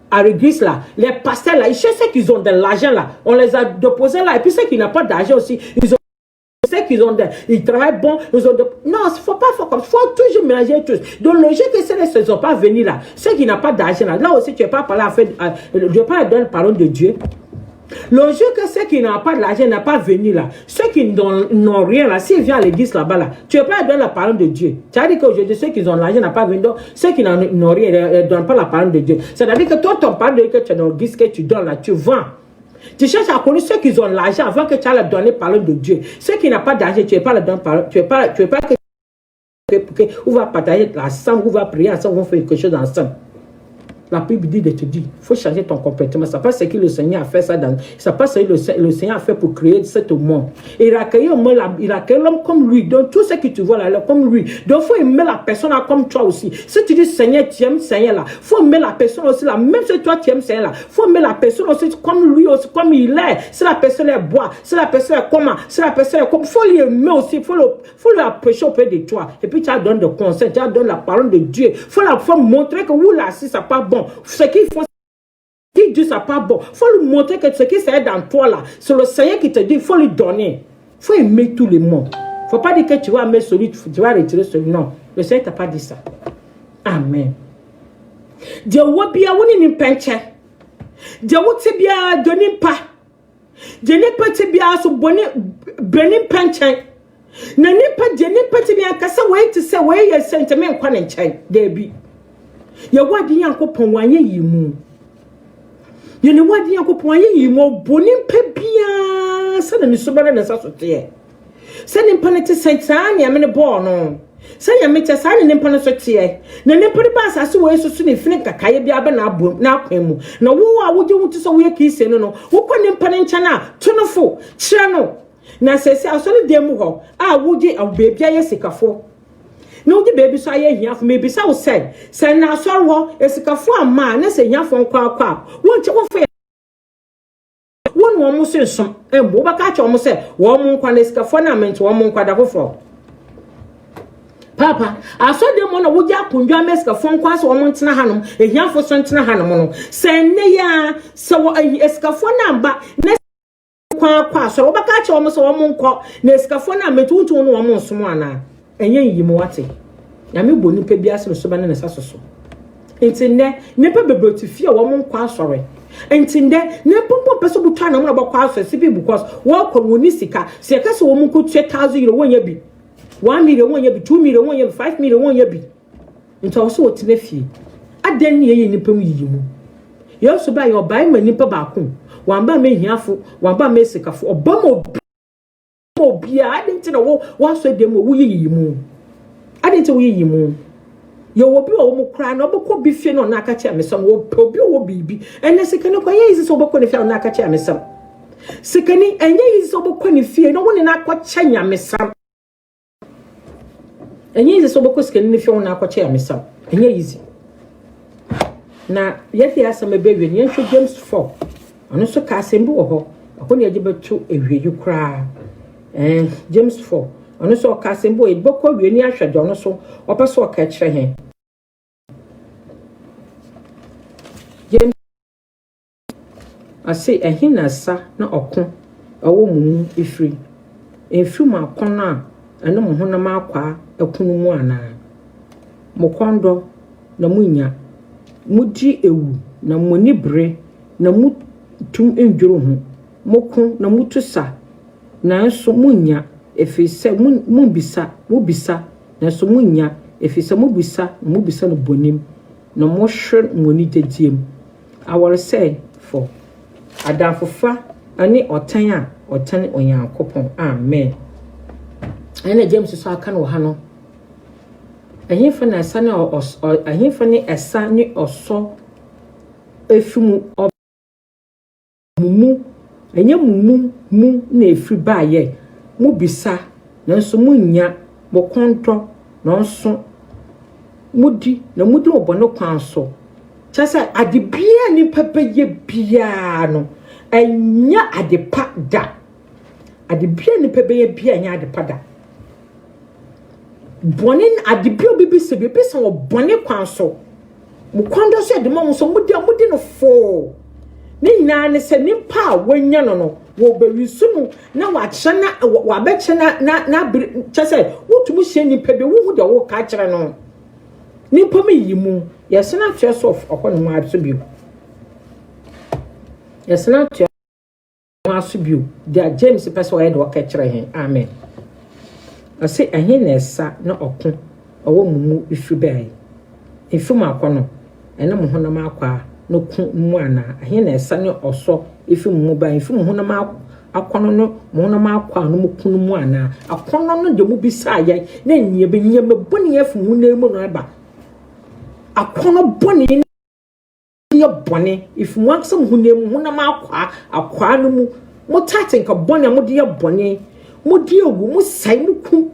à l'église là, les pasteurs là, ils cherchent ceux qui ont de l'argent là. On les a déposés là. Et puis ceux qui n'ont pas d'argent aussi, ils ont qu'ils ont ils travaillent bon, ils ont non, il faut pas faire comme ça, il faut toujours mélanger tous. Donc logique que ceux qui ne sont pas venus là, ceux qui n'ont pas d'argent là aussi tu ne vas pas parler à faire, je ne vais pas donner la parole de Dieu. Logique que ceux qui n'ont pas d'argent n'ont pas venu là, ceux qui n'ont rien là, s'ils viennent à l'église là-bas là, tu ne vas pas donner la parole de Dieu. Tu as dit qu'aujourd'hui ceux qui ont l'argent n'ont pas venu, donc ceux qui n'ont rien ne donnent pas la parole de Dieu. C'est-à-dire que toi ton parole de Dieu que tu as dans l'église que tu donnes là, tu vends. Tu cherches à connaître ceux qui ont l'argent avant que tu ailles leur donner parole de Dieu. Ceux qui n'ont pas d'argent, tu ne veux pas leur donner parole. Tu ne veux pas que on va partager ensemble, on va prier ensemble, on va faire quelque chose ensemble. La Bible dit de te dire, il faut changer ton comportement. Ça passe ce que le Seigneur a fait ça dans, ça passe ce que le Seigneur a fait pour créer ce monde. Et il a créé l'homme comme lui. Donc tout ce que tu vois là, comme lui. Donc il faut aimer la personne là comme toi aussi. Si tu dis Seigneur, tu aimes Seigneur là, il faut aimer la personne aussi là. Même si toi tu aimes Seigneur là, il faut aimer la personne aussi comme lui aussi, comme il est. Si la personne est bois, si la personne est comment, si la personne est comme, il faut l'aimer aussi, il faut l'approcher auprès de toi. Et puis tu as donné le conseil, tu as donné la parole de Dieu. Il faut montrer que vous là, si ça pas bon. Ce qu'ils font, qui dit ça pas bon, il faut lui montrer que ce qui c'est dans toi là, c'est le Seigneur qui te dit, il faut lui donner. Il faut aimer tout le monde. Il ne faut pas dire que tu vas aimer celui, tu vas retirer celui. Non, le Seigneur t'a pas dit ça. Amen. Dieu wabia woni ni penche. Dieu wote bia doni pa. Dieu ne peut bia so boni benin penche. Na ni pa Dieu ne peut bia kasa wey to say wey ye sentiment kwa nchen. There be. Ye wadi yankopon wanye yimu. Ye ne wadi yankopon wanye yimu boni mpe bia se na nisobana na sasote. Se ni mpa ne te sentan ya me ne bo no. Se ya me te sa ne mpa ne sote. Na ne mpa ba asase wo yesusu ne fine kakaye bia ba na abom na akwan mu. Na wo a woje wuti so wo ye kise no no. Wo kwa ne mpa ne ncha na tunofo kire no. Na sese asole dem ho a woje abebia ye sikafo. No the baby so aye hia for maybe say say na so ho esikafo ama na say hia for kwa won che wo wo mo se som embo baka che wo se wo mo nkwa na esikafo na ment wo mo nkwa da fofo papa aso de mo na wo ja kundwa mesikafo nkwa so wo mo ntena hanom ehia fo so ntena hanom no se ne ya se wo esikafo na ba na kwa so wo baka che wo se wo mo nkwa na esikafo na ment wo no wo mo nsom ana enye yimo wate ya me boni pe bia se so ba na sa so entinde ne pe bebrotifia wo mo nkwa asore entinde ne pompo peso butwa na mo ba kwa asore sibi because wo ko woni sika se ka se wo mo ko 2000 euro wonya bi 1 million wonya bi 2 million wonya bi 5 million wonya bi nto so wotine fie adan ne ye nipa mu yiyimu ye so ba ye obai ma nipa ba ko wamba me hiafo wamba me sikafo obama obia adenti na wo so dem wo yiyimu adenti wo yiyimu ye obi wo mu kra na obekọ bi fie no na aka che amesam wo obi wo bibi ene sikani kwa ye so obekọ ne fie na aka che amesam sikani enye yi so obekọ ne fie no wo ne na akọ che nyamesam enye yi so obekọ sikani ne fie wo na akọ che amesam enye yi na yefi asam be wi ne nhwe James 4 ono so ka asembu wo ho akọ ne agibetu ehweyi kra James 4 ono so ka asembu e bokọ wi ni ahwede ono so opeso o ka kire he James ase ehina sa na okon owo mumu ifri ma akon a ene mo honam akwa ekunu mu ana mo kondo na munya mudi ewu na moni bre na mutum endworo ho mokon na mutusa na so munya efise mubisa na so munya efise mubisa no bonim na mo hwe moni dediem I will say for Adafofa ani otan onyankopon amen ene James so aka no ha no ahemfa na esa ne ahemfa ne esa ne oso efimu mumu enye mumu mu na efri baaye mu bisa nanso munya bokonto nanso mudi obono kwanso chasa adibia ni pepeye bia no enya adepa da adibia ni pepeye bia enya adepa da bonin adibia bibisa wo bone kwanso mu kwando so de mo so mudi no fo ni nyina ne se nipa wanya no wo bewisu no na wa chana wa be chana na chasa wotumu hye nipa be wo hu de wo ka kire no nipa me yimu yesena twes of okon mu aso bio yesena twes mu aso bio dia James person we de wo ka kire he amen ase ahin na esa na okon owo mumu ifri bai ifum akono ene mo honam akwa no ku mu ana ahin na esa ne oso ifum mu bai ifum honam akono no mo honam akwa no mu kunu mu ana akono no de mu bisa ye na nyie be nyie meboni afu hu na mu no aba akono boni ye boni if mu aksam hu na mu honam akwa no mu mo tatin ka boni mo de ye boni mo de ogu mo sai no ku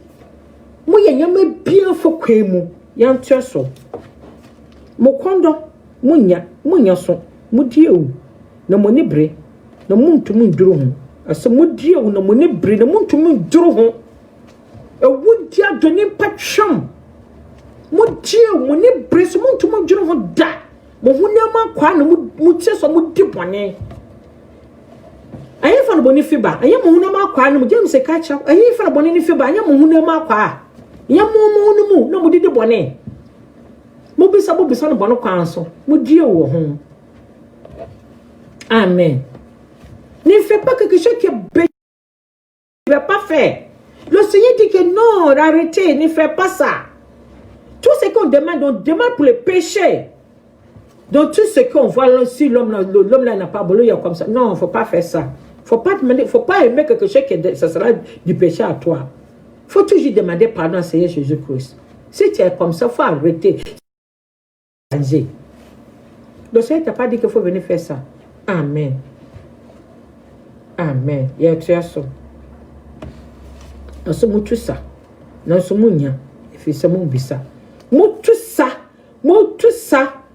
mo ye nyama bia fo kwemu yanto so mo kondo munya so mo de ogu na mo ne bre na muntu nduru ho aso mo de ogu na mo ne bre na muntu nduru ho ewu dia doni patwam mo de mo ne bre so muntu nduru ho da mo hunama kwa na mo tse so mo di bone ayefa no boni fiba aye mo hunama kwa no James se ka cha ayefa no boni ni fiba aye mo hunama kwa ya mo no mu na mo di bone mo bisa no bono kwa nso mo die wo ho amen ne fait pas quelque chose qui va pas faire le Seigneur dit que non arrêtez ne fait pas ça tout ce qu'on demande on demande pour les péchés donc tout ce qu'on voit si l'homme là n'a pas boulot comme ça non faut pas faire ça faut pas aimer quelque chose qui ça sera du péché à toi faut toujours demander pardon à Seigneur Jésus-Christ si tu es comme ça faut arrêter le Seigneur t'a pas dit qu'il faut venir faire ça amen amen ya tu as so aso mutu sa na so munya If some bisa. Motusa.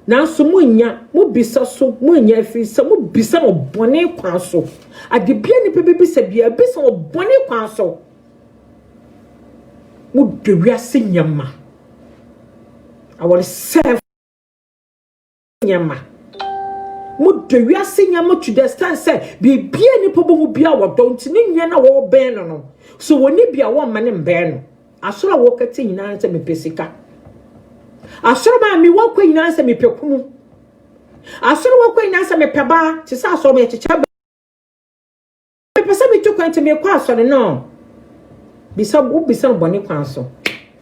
Na so munya mo bisa so munya fi se mo bisa no bone kwan so ade bia ni pe bisa bia bisa no bone kwan so mo dewia nyama our serve nyama mo dewia nyama to the stand say bia ni pe bo bia wo don't ni nya na wo ben no so woni bia wo ma ne ben no asora wo kati nyina se me pesika asoro ba mi wo kwa nyina se me pekunu asoro wo kwa nyina se me peba ti sa asoro me chicha me pesa me to kwante me kwa asoro no bisa boni kwa so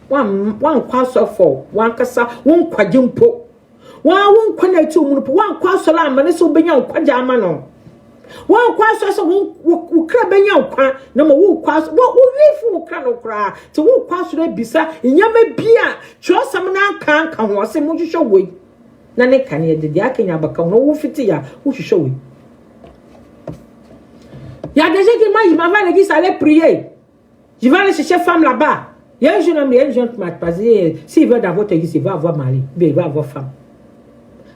wan kwa so for wan kasa won kwaje mpo won kwa na ti omunupo wan kwa asoro amane so benya kwaje ama no wan kwa so wo kra benya kwa na mo wo kwa wo wifu wo kra no kra ti wo kwa so bisa nyama bia twosam na kan ho se mo hwehwe we na ne kan ye de akenya baka no wo fiti ya wo hwehwe we ya déjà que moi je m'en vais à l'église aller prier je vais aller chercher femme là-bas il y a un jeune homme qui m'a passé s'il veut dans votre église il va avoir mari il va avoir femme.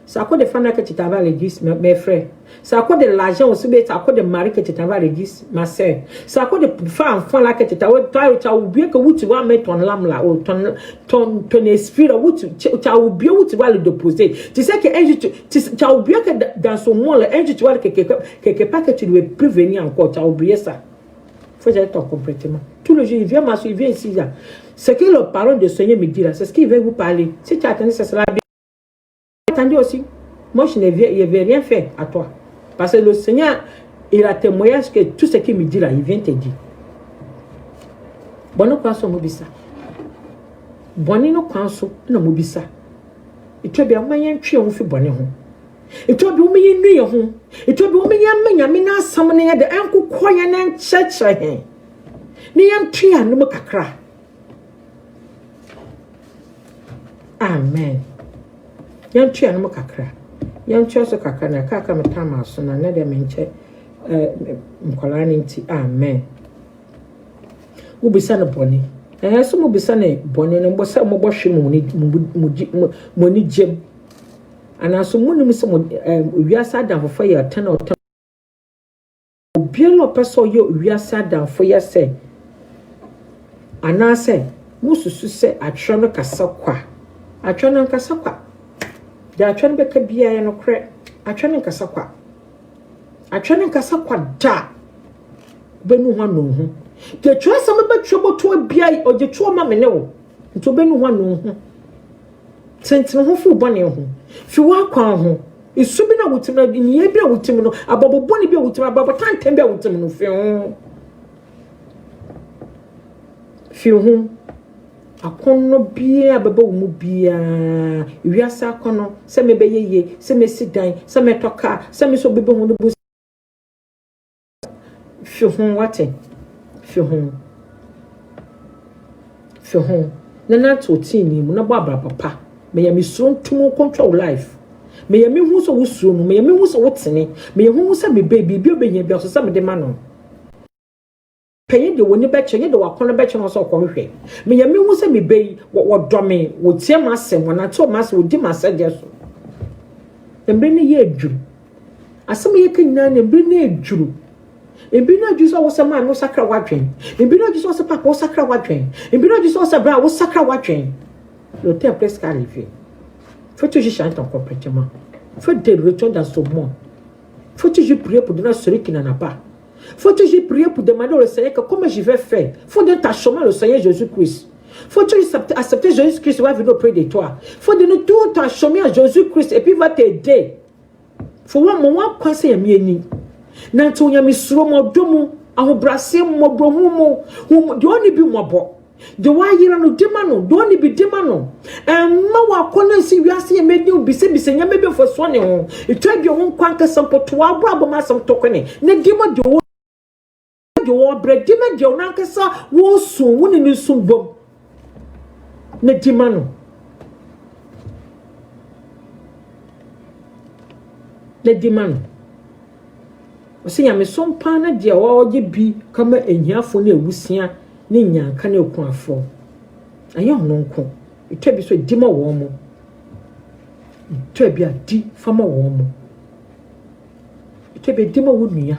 C'est à cause des femmes là que tu t'en vas à l'église, mes frères. C'est à cause de l'argent aussi, c'est à cause de mari que tu t'en vas à l'église, ma soeur. C'est à cause de enfants là que tu as oublié que où tu vas mettre ton lame là, ou ton esprit là, où tu as oublié où tu vas le déposer. Tu sais que un jour, tu as oublié que dans ce monde là, un jour tu vois quelque part que tu ne veux plus venir encore, tu as oublié ça. Il faut gérer ton comportement. Tout le jour, il vient m'assurer, il vient ici là. Ce que le parole de Seigneur me dit là, c'est ce qu'il veut vous parler. Si tu attends, ça sera bien. Attendez aussi, moi je n'ai rien fait à toi. Parce que le Seigneur, il a témoigné que tout ce qu'il me dit là, il vient te dire. Bon, nous pensons Mobisa. Bon, nous pensons Mobisa. Et tu as bien moyen de tuer un feu bonnet. Et tu as bien moyen de nuire. Et tu as bien moyen de mener summoning de un coup croyant un church. N'ayant tué un homme kakra. Amen. Yan tua no kakra yan tua so kakra na kaka metama so na na de menche mkola ni nti amen ubisa no boni so mo bisa ne boni no mbo sa mo bohwe mo ni jem ana so mo nim so mo wiasa danfo ya tana obielo peso ye wiasa danfo ya se ana se mususu se atwe no kasa kwa atwe no kasa kwa da atwen be ka bia ye no kre atwen nkasa kwa da benu ho no ho de twasam be tweboto bia oje two ma mene wo nto benu ho no ho tenten ho fu bone ho fi wa kwa ho isu bi na wutim na ni ye bi na wutim no abobo bone bi wutim abobo tantan bi wutim no fi ho akono bia baba wo mu bia wiasa akono se me beyeye se me sidan se me toka se me so bebe hu no bu fi hu wate fi hu na na to tini mu na bo abra papa me ya mi so ntumo control life me ya mi hu so wo suo no me ya mi hu so wo tene me ya hu so me baby bi obenya bi so se me de ma no pay the woni be chenye de wakono be chenye so kwonhwe me ya me hu se me bei wo dome wo tie masem wona to mas wo di masaje so embe ne ye adwuru asem ye kanyina ne embe ne adwuru embe ne adwuru so wo se ma no sakra wadwen embe ne adwuru so se papa wo sakra wadwen embe ne adwuru so se bra wo sakra wadwen le temps presque arrivé faut toujours changer ton comportement faut te retourner dans ce monde faut toujours prier pour donner celui qui n'en a pas. Faut toujours prier pour demander au Seigneur que comment je vais faire. Faut donner ta chemin au Seigneur Jésus-Christ. Faut toujours accepter Jésus-Christ va venir auprès de toi. Faut donner tout ta chemin à Jésus-Christ et puis il va t'aider. Faut voir moi penser à mieni. Nanto nyami suro mo domu ahobrase mo bromu mo de oni bi mo bo. De wa yira no demano de oni bi demano. Ma wa kona si wiase ye medi obise bise nyame be fo so ne ho. Etwa bi ho kwanka sampoto wa bro aboma sam tokone. Ne dimo de wo bredi me de onankasa wo sun woni ni sun bom ne dimano osinya me so mpa na de wo oje bi kama ehiafo na ewusia ne nyanka na ekuafo Ayo no nko. Itwa bi so di ma wo mo. Itwa bi a di fama wo mo. Itwa bi di ma wo nua.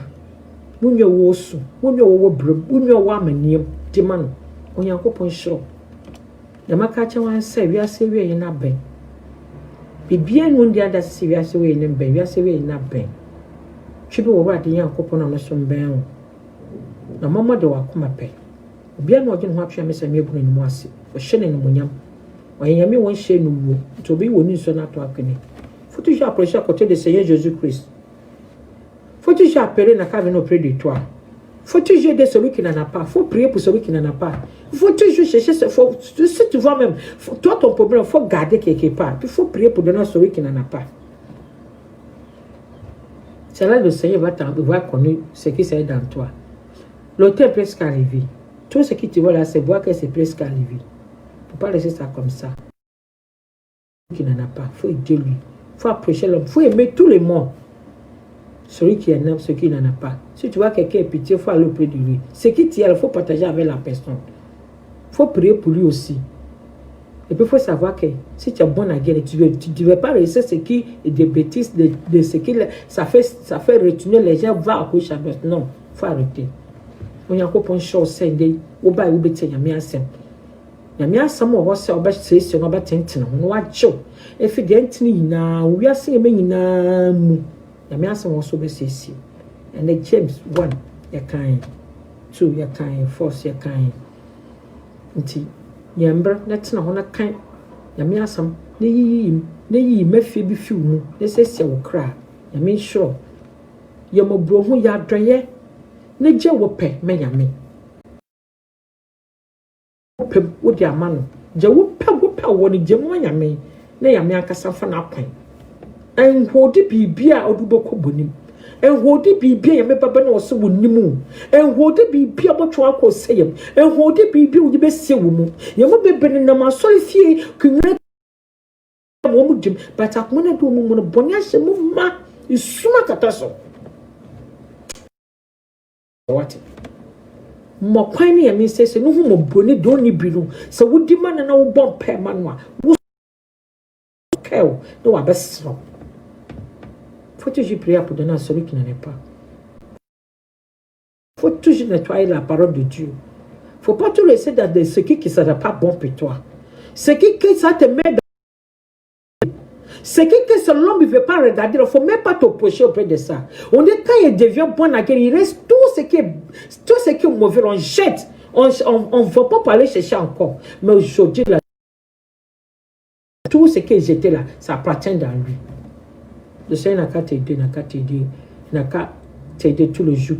Munyo wo su, munyo wo brem, munyo wo amaniem di ma no. Onyankopon hiro. Ya maka cha wan say wi ase wi yin na ben. Bibia no ndi ada se wi ase wi yin ben, wi ase wi yin na ben. Chibi wo ra de Nyankopon na so ben o. Na mama de wa koma pe. Bia no oje no atwa me se me ebu no ase. O hye ne no nyam. Oyanyame won hye no wo. To bi woni so na to akene. Faut toujours approcher à côté de Seigneur Jésus-Christ. Faut toujours appeler na cave auprès de toi. Faut toujours aider celui qui n'en a pas. Faut prier pour celui qui n'en a pas. Faut toujours chercher, si tu vois même, toi ton problème, faut garder quelque part. Puis faut prier pour donner à celui qui n'en a pas. C'est là que le Seigneur va connaître ce qui c'est dans toi. L'auteur est presque arrivé. Tout ce qui te voit là, c'est voir que c'est presque arrivé. Il ne faut pas laisser ça comme ça. Celui qui n'en a pas, il faut aider lui. Il faut approcher l'homme. Il faut aimer tout le monde. Celui qui en a, celui qui n'en a pas. Si tu vois quelqu'un est pitié, il faut aller auprès de lui. Ce qui tient, il faut partager avec la personne. Il faut prier pour lui aussi. Et puis il faut savoir que si tu es bon à guerre, tu ne veux pas laisser ce qui est des bêtises, de ce qui ça fait retourner les gens, va à coucher. Non, il faut arrêter. On y a encore une chose, c'est de oba ou bete yamia sem. Yamia sam o se oba se no ba tenten no wa cho. E fi de ntini na wi ase e menyina mu. Yamia sam o so be sesi. And the James 1 ya kan 2 ya kan 4 ya kan. Nti yambra na tena ho na kan yamia sam ne yi mafie bi fi mu. Ne sesi wo kra. Yamia sure. Yamobro ho ya dwaye. Ne je wo pe me yame. Wo di amano je wo pe wo ni je mo nyame na yame akasa fa na kwan enhodi bibia oduboko bonim enhodi bibia yame baba na wo wo nimu enhodi bibia botwo akoseyem enhodi bibia wo be sie wo mu yame bebene na masori fie kunre mo mu dim but akmona do mu no bonya hye mu ma isuma kataso what mo kwan ne yame sese no hu mo boni do ni bi no se wodi man na wo bom pe man wa wo keo no wa besro. Faut toujours prier pour donner à celui qui n'en est pas. Faut toujours nettoyer la parole de Dieu. Faut pas tout laisser dans ce qui ne sera pas bon pour toi. Ce qui ça te met dans ce qui l'homme ne veut pas regarder, il ne faut même pas t'opposer auprès de ça. On dit quand il devient bon à guerre, il reste tout ce qui est mauvais, on jette. On ne va pas aller chercher encore. Mais aujourd'hui, tout ce qui est jeté là, ça appartient dans lui. Le Seigneur n'a qu'à t'aider tout le jour.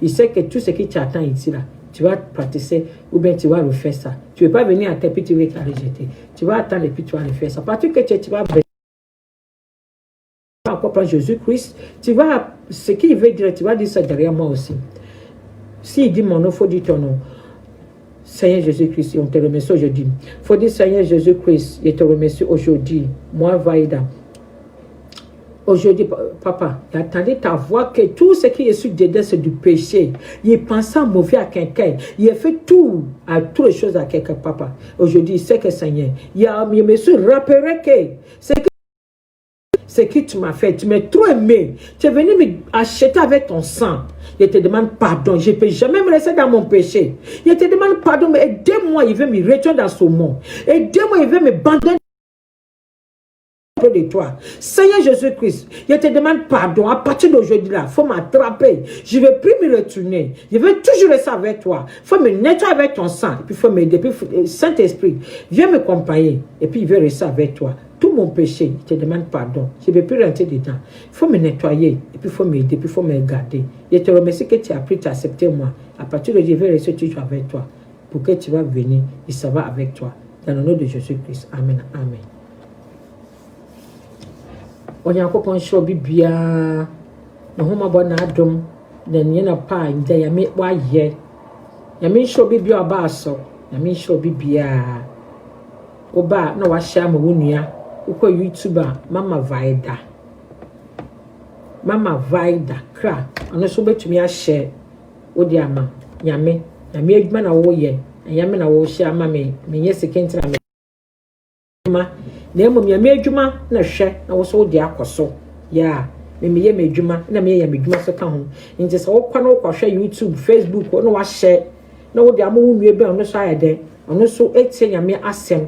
Il sait que tout ce qui t'attend ici là, tu vas pratiquer ou bien tu vas refaire ça. Tu ne veux pas venir à tes puis tu vas te rejeter. Tu vas attendre et puis tu vas refaire ça. Parce que tu vas encore prendre Jésus-Christ, tu vas, ce qu'il veut dire, tu vas dire ça derrière moi aussi. S'il dit mon nom, il faut dire ton nom. Seigneur Jésus-Christ, on te remercie aujourd'hui. Il faut dire Seigneur Jésus-Christ, je te remercie aujourd'hui. Moi, Vaïda. Aujourd'hui, papa, attendez ta voix que tout ce qui est sur dedans, c'est du péché. Il pense à mauvais à quelqu'un. Il a fait tout, à toutes les choses à quelqu'un, papa. Aujourd'hui, c'est que Seigneur, il me suis rappelé que ce que tu m'as fait, tu m'as trop aimé. Tu es venu me acheter avec ton sang. Je te demande pardon. Je ne peux jamais me laisser dans mon péché. Je te demande pardon, mais aidez-moi, il veut me retourner dans ce monde. Aidez-moi, il veut me abandonner de toi. Seigneur Jésus-Christ, je te demande pardon. À partir d'aujourd'hui là, il faut m'attraper. Je ne veux plus me retourner. Je veux toujours rester avec toi. Il faut me nettoyer avec ton sang. Et puis il faut m'aider. Saint-Esprit, viens me accompagner. Et puis il veut rester avec toi. Tout mon péché, je te demande pardon. Je ne veux plus rentrer dedans. Il faut me nettoyer. Et puis il faut m'aider. Puis il faut me garder. Je te remercie que tu as pris, tu as accepté moi. À partir de je vais rester toujours avec toi. Pour que tu vas venir et ça va avec toi. Dans le nom de Jésus-Christ. Amen. Amen. Onyankopon show bibia na homa bo na adom na ne na pa nda ya me wa ye ya me show bibia ba aso ya me show bibia oba na wa sha ma wonua ukọ YouTuber Mama Vaida kra ono so betumi a share odi ama nyame adwuma na wo ye yame na wo hia ma me menye sekentra me ma na emom ya me adwuma na hwe na wo so de akoso ya me adwuma na me ya me adwuma so ka ho nti se wo kwa na wo hwe YouTube Facebook no wa hye na wo de amo nwie be ono so ayede ono so etie nyame asem